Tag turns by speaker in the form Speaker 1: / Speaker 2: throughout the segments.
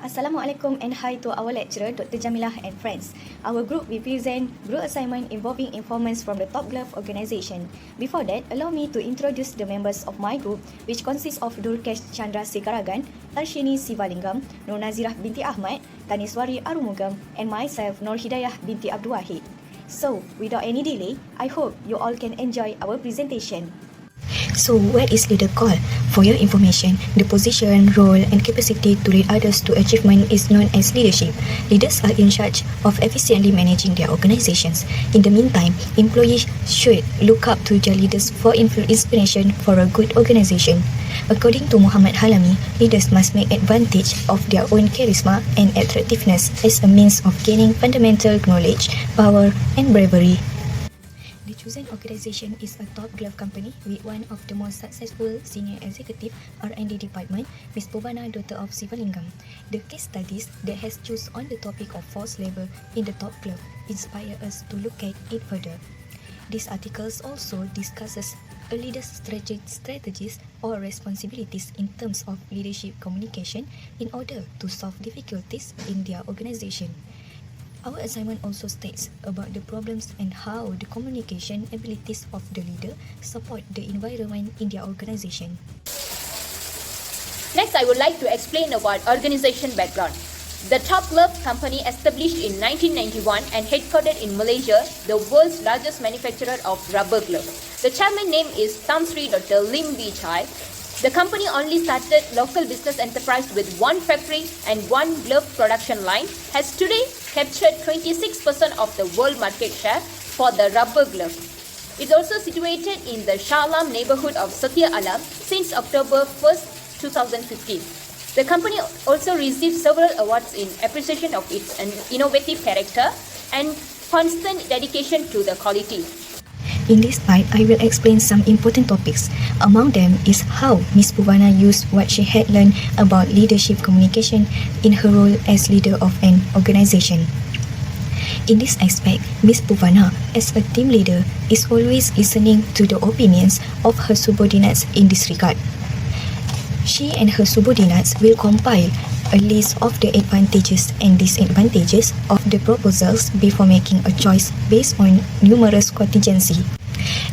Speaker 1: Assalamualaikum and hi to our lecturer, Dr. Jamilah and friends. Our group will present group assignment involving informants from the Top Glove organisation. Before that, allow me to introduce the members of my group, which consists of Dulkesh Chandra Sekaragan, Tarshini Sivalingam, Nur Nazirah binti Ahmad, Taniswari Arumugam, and myself, Nur Hidayah binti Abdul Wahid. So, without any delay, I hope you all can enjoy our presentation.
Speaker 2: So, what is leader called? For your information, the position, role, and capacity to lead others to achievement is known as leadership. Leaders are in charge of efficiently managing their organizations. In the meantime, employees should look up to their leaders for inspiration for a good organization. According to Muhammad Halami, leaders must make advantage of their own charisma and attractiveness as a means of gaining fundamental knowledge, power, and bravery. The chosen organization is a Top Glove company with one of the most successful senior executive R&D department, Ms. Bovana, daughter of Sivalingam. The case studies that has chosen on the topic of forced labor in the Top Glove inspire us to look at it further. This article also discusses a leader's strategies or responsibilities in terms of leadership communication in order to solve difficulties in their organization. Our assignment also states about the problems and how the communication abilities of the leader support the environment in their organization.
Speaker 3: Next, I would like to explain about organization background. The Top Glove company, established in 1991 and headquartered in Malaysia, the world's largest manufacturer of rubber gloves. The chairman name is Tan Sri Dr. Lim Wee Chai. The company only started local business enterprise with one factory and one glove production line, has today captured 26% of the world market share for the rubber glove. It's also situated in the Shah Alam neighborhood of Satya Alam since October 1st, 2015. The company also received several awards in appreciation of its innovative character and constant dedication to the quality.
Speaker 2: In this slide, I will explain some important topics. Among them is how Ms. Bovana used what she had learned about leadership communication in her role as leader of an organization. In this aspect, Ms. Bovana, as a team leader, is always listening to the opinions of her subordinates in this regard. She and her subordinates will compile a list of the advantages and disadvantages of the proposals before making a choice based on numerous contingencies.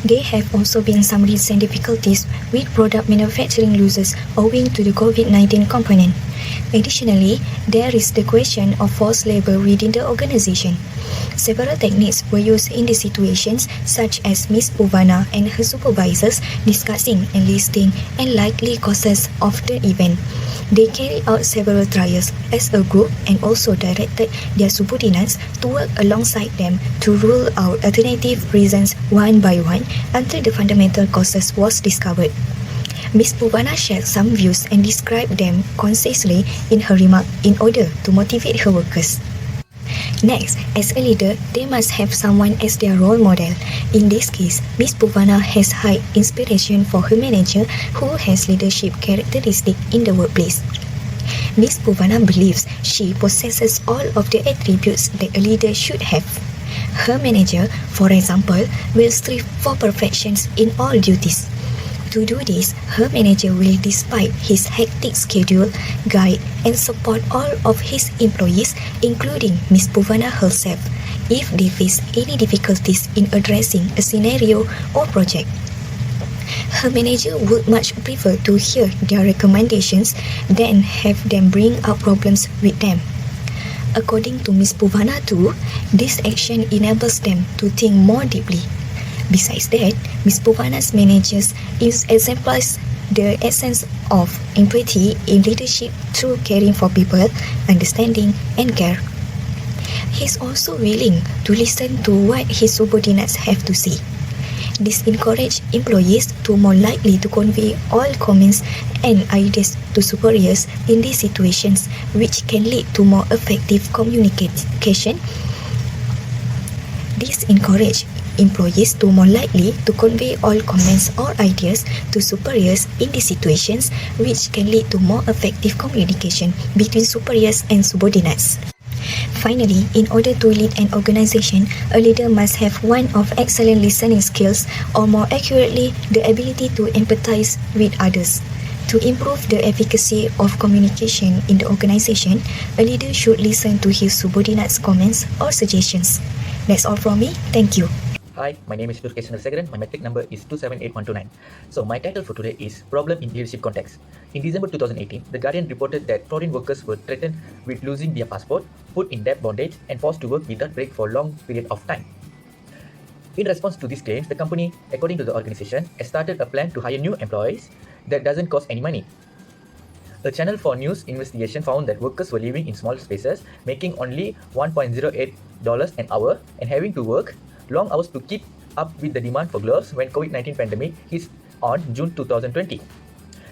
Speaker 2: There have also been some recent difficulties with product manufacturing losses owing to the COVID-19 component. Additionally, there is the question of forced labor within the organization. Several techniques were used in these situations, such as Ms. Bovana and her supervisors discussing and listing and likely causes of the event. They carried out several trials as a group and also directed their subordinates to work alongside them to rule out alternative reasons one by one until the fundamental causes was discovered. Ms. Bovana shared some views and described them concisely in her remark in order to motivate her workers. Next, as a leader, they must have someone as their role model. In this case, Ms. Bovana has high inspiration for her manager who has leadership characteristics in the workplace. Ms. Bovana believes she possesses all of the attributes that a leader should have. Her manager, for example, will strive for perfection in all duties. To do this, her manager will, despite his hectic schedule, guide and support all of his employees, including Ms. Bovana herself, if they face any difficulties in addressing a scenario or project. Her manager would much prefer to hear their recommendations than have them bring up problems with them. According to Ms. Bovana too, this action enables them to think more deeply. Besides that, Ms. Bovana's managers exemplifies the essence of empathy in leadership through caring for people, understanding, and care. He is also willing to listen to what his subordinates have to say. This encourages employees to more likely to convey all comments and ideas to superiors in these situations, which can lead to more effective communication. This encourages employees to more likely to convey all comments or ideas to superiors in these situations, which can lead to more effective communication between superiors and subordinates. Finally, in order to lead an organization, a leader must have one of excellent listening skills, or more accurately, the ability to empathize with others. To improve the efficacy of communication in the organization, a leader should listen to his subordinates' comments or suggestions. That's all from me. Thank you.
Speaker 4: Hi, my name is Durkesh Chandrasekharan. My metric number is 278129. So my title for today is Problem in Leadership Context. In December 2018, The Guardian reported that foreign workers were threatened with losing their passport, put in debt bondage, and forced to work without break for a long period of time. In response to these claims, the company, according to the organization, has started a plan to hire new employees that doesn't cost any money. A Channel 4 News investigation found that workers were living in small spaces, making only $1.08 an hour and having to work long hours to keep up with the demand for gloves when COVID-19 pandemic hit on June 2020.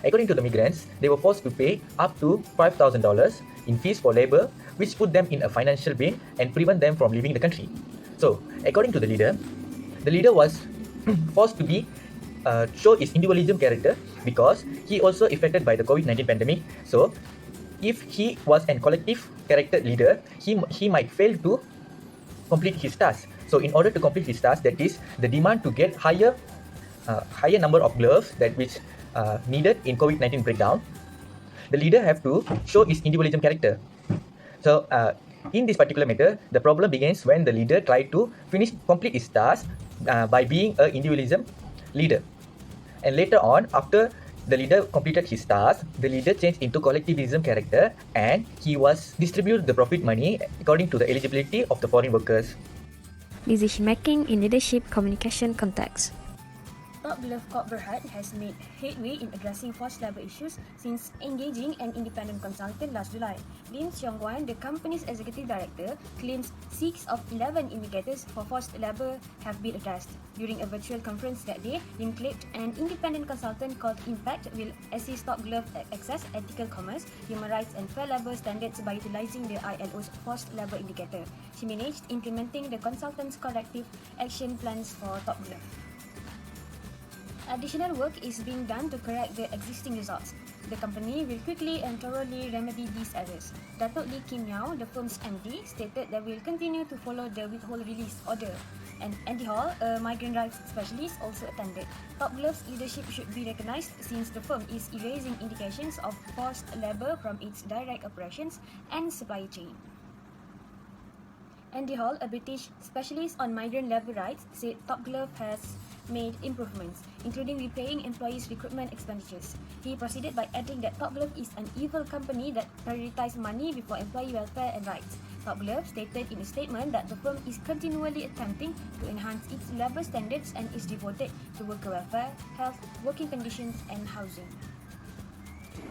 Speaker 4: According to the migrants, they were forced to pay up to $5,000 in fees for labor, which put them in a financial pain and prevent them from leaving the country. So, according to the leader was forced to be show his individualism character because he also affected by the COVID-19 pandemic. So, if he was a collective character leader, he might fail to complete his task. So, in order to complete his task, that is the demand to get higher number of gloves that which needed in COVID-19 breakdown, the leader have to show his individualism character. So, in this particular matter, the problem begins when the leader tried to complete his task by being an individualism leader. And later on, after the leader completed his task, the leader changed into collectivism character and he was distribute the profit money according to the eligibility of the foreign workers.
Speaker 5: Decision making in leadership communication context.
Speaker 1: Top Glove Corp Berhad has made headway in addressing forced labor issues since engaging an independent consultant last July. Lim Xiongguan, the company's executive director, claims 6 of 11 indicators for forced labor have been addressed. During a virtual conference that day, Lim claimed an independent consultant called Impact will assist Top Glove access ethical commerce, human rights and fair labor standards by utilizing the ILO's forced labor indicator. She managed implementing the consultant's corrective action plans for Top Glove. Additional work is being done to correct the existing results. The company will quickly and thoroughly remedy these errors. Datuk Lee Kim Yao, the firm's MD, stated that we will continue to follow the withhold release order. And Andy Hall, a migrant rights specialist, also attended. Top Glove's leadership should be recognized since the firm is erasing indications of forced labor from its direct operations and supply chain. Andy Hall, a British specialist on migrant labour rights, said Top Glove has made improvements, including repaying employees' recruitment expenditures. He proceeded by adding that Top Glove is an evil company that prioritizes money before employee welfare and rights. Top Glove stated in a statement that the firm is continually attempting to enhance its labour standards and is devoted to worker welfare, health, working conditions and housing.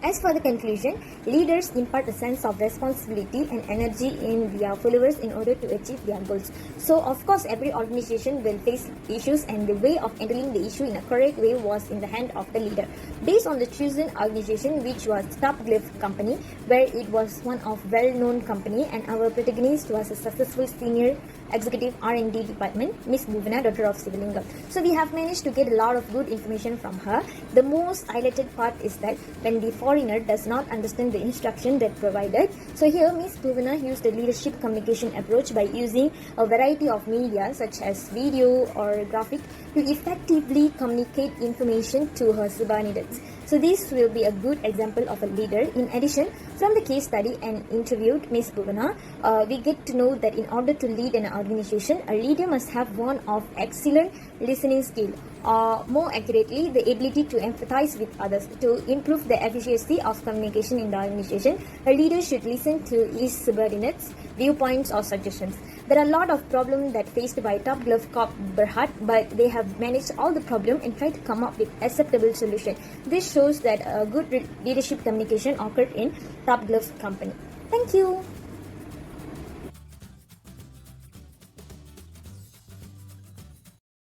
Speaker 6: As for the conclusion, leaders impart a sense of responsibility and energy in their followers in order to achieve their goals. So, of course, every organization will face issues and the way of handling the issue in a correct way was in the hand of the leader. Based on the chosen organization, which was Top Glove Company, where it was one of well-known company, and our protagonist was a successful senior executive R&D department, Miss Bhuvana, daughter of Sivalingam. So we have managed to get a lot of good information from her. The most highlighted part is that when the foreigner does not understand the instruction that provided. So here Miss Bhuvana used the leadership communication approach by using a variety of media such as video or graphic to effectively communicate information to her subordinates. So this will be a good example of a leader. In addition, from the case study and interviewed Miss Bhuvana, we get to know that in order to lead an organization, a leader must have one of excellent listening skill, or more accurately, the ability to empathize with others. To improve the efficiency of communication in the organization, a leader should listen to his subordinates' viewpoints or suggestions. There are a lot of problems that faced by Top Glove Corp Berhad, but they have managed all the problem and tried to come up with acceptable solution. This shows that a good leadership communication occurred in Top Glove company. Thank you.